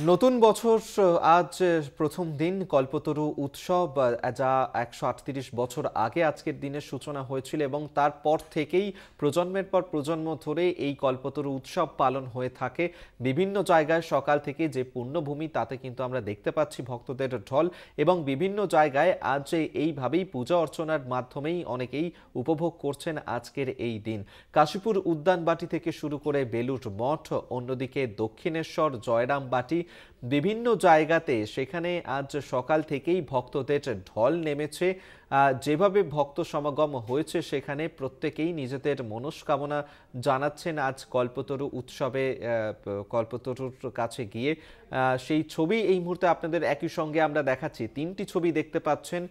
নতুন বছর আজ প্রথম দিন কল্পতরু উৎসব যা ১৩৮ বছর আগে আজকের দিনের সূচনা হয়েছিল এবং তারপর থেকেই প্রজন্মের পর প্রজন্ম ধরে এই কল্পতরু উৎসব পালন হয়ে থাকে। বিভিন্ন জায়গায় সকাল থেকে যে পুণ্যভূমি তাতে কিন্তু আমরা দেখতে পাচ্ছি ভক্তদের ঢল এবং বিভিন্ন জায়গায় আজ এইভাবেই পূজা অর্চনার মাধ্যমেই অনেকেই উপভোগ করছেন আজকের এই দিন। কাশীপুর উদ্যানবাটি থেকে শুরু করে বেলুড় মঠ, অন্যদিকে দক্ষিণেশ্বর, জয়রামবাটি, বিভিন্ন জায়গাতে সেখানে আজ সকাল থেকেই ভক্তদের ঢল নেমেছে। যেভাবে ভক্ত সমাগম হয়েছে সেখানে প্রত্যেকেই নিজেদের মনস্কামনা জানাচ্ছেন আজ কল্পতরু উৎসবে কল্পতরুর কাছে গিয়ে। সেই ছবি এই মুহূর্তে আপনাদের একই সঙ্গে আমরা দেখাচ্ছি। তিনটি ছবি দেখতে পাচ্ছেন,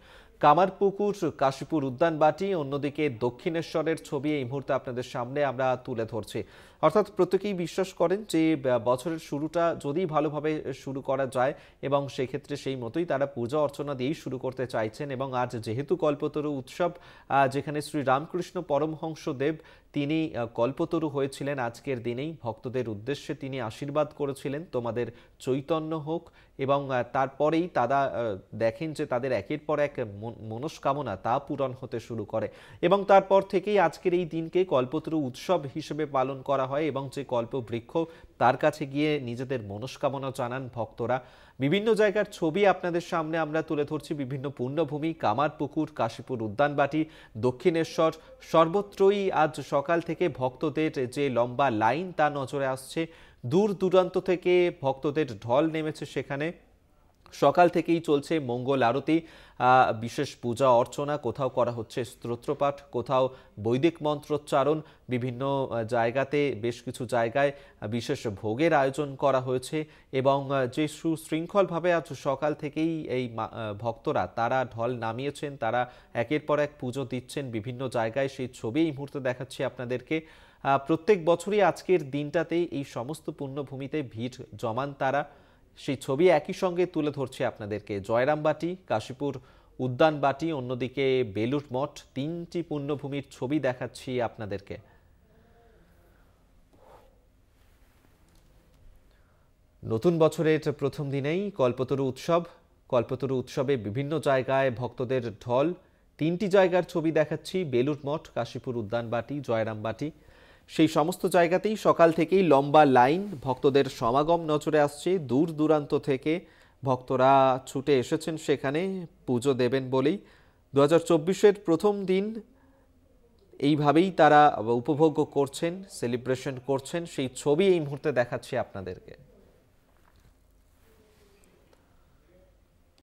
কামারপুকুর, কাশীপুর উদ্যানবাটি, অন্যদিকে দক্ষিণেশ্বরের ছবি এই মুহূর্তে আপনাদের সামনে আমরা তুলে ধরছি। অর্থাৎ প্রত্যেকেই বিশ্বাস করেন যে বছরের শুরুটা যদি ভালোভাবে শুরু করা যায় এবং সেক্ষেত্রে সেই মতোই তারা পূজা অর্চনা দিয়েই শুরু করতে চাইছেন। এবং আজ যেহেতু কল্পতরু উৎসব, যেখানে শ্রী রামকৃষ্ণ পরমহংসদেব তিনি কল্পতরু হয়েছিলেন, আজকের দিনেই ভক্তদের উদ্দেশ্যে তিনি আশীর্বাদ করেছিলেন তোমাদের চৈতন্য হোক। এবং তারপরেই তারা দেখেন যে তাদের একের পর এক মনস্কামনা তা পূরণ হতে শুরু করে এবং তারপর থেকেই আজকের এই দিনকে কল্পতরু উৎসব হিসেবে পালন করা হয় এবং যে কল্পবৃক্ষ তার কাছে গিয়ে নিজেদের মনস্কামনা জানান ভক্তরা। বিভিন্ন জায়গার ছবি আপনাদের সামনে আমরা তুলে ধরছি। বিভিন্ন পুণ্যভূমি, কামারপুকুর, কাশীপুর উদ্যানবাটি, দক্ষিণেশ্বর, সর্বত্রই আজ সকাল থেকে ভক্তদের যে লম্বা লাইন তা নজরে আসছে। দূর দূরান্ত থেকে ভক্তদের ঢল নেমেছে সেখানে। সকাল থেকেই চলছে মঙ্গল আরতি, বিশেষ পূজা অর্চনা, কোথাও করা হচ্ছে স্তোত্রপাঠ, কোথাও বৈদিক মন্ত্রোচ্চারণ। বিভিন্ন জায়গাতে বেশ কিছু জায়গায় বিশেষ ভোগের আয়োজন করা হয়েছে এবং যে সুশৃঙ্খলভাবে আজ সকাল থেকেই এই ভক্তরা তারা ঢল নামিয়েছেন, তারা একের পর এক পুজো দিচ্ছেন বিভিন্ন জায়গায়, সেই ছবি এই মুহূর্তে দেখাচ্ছি আপনাদেরকে। প্রত্যেক বছরই আজকের দিনটাতেই এই সমস্ত পুণ্যভূমিতে ভিড় জমান তারা, সেই ছবি একই সঙ্গে তুলে ধরছে আপনাদেরকে। জয়রামবাটি, কাশীপুর উদ্যানবাটি, অন্যদিকে বেলুড় মঠ, তিনটি পুণ্যভূমির ছবি দেখাচ্ছি আপনাদেরকে। নতুন বছরের প্রথম দিনেই কল্পতরু উৎসব, কল্পতরু উৎসবে বিভিন্ন জায়গায় ভক্তদের ঢল। তিনটি জায়গার ছবি দেখাচ্ছি, বেলুড় মঠ, কাশীপুর উদ্যানবাটি, জয়রামবাটি। সেই সমস্ত জায়গাতেই সকাল থেকেই লম্বা লাইন, ভক্তদের সমাগম নজরে আসছে। দূর দূরান্ত থেকে ভক্তরা ছুটে এসেছেন সেখানে পুজো দেবেন বলেই। 2024-এর প্রথম দিন এইভাবেই তারা উপভোগ করছেন, সেলিব্রেশন করছেন, সেই ছবি এই মুহূর্তে দেখাচ্ছি আপনাদেরকে।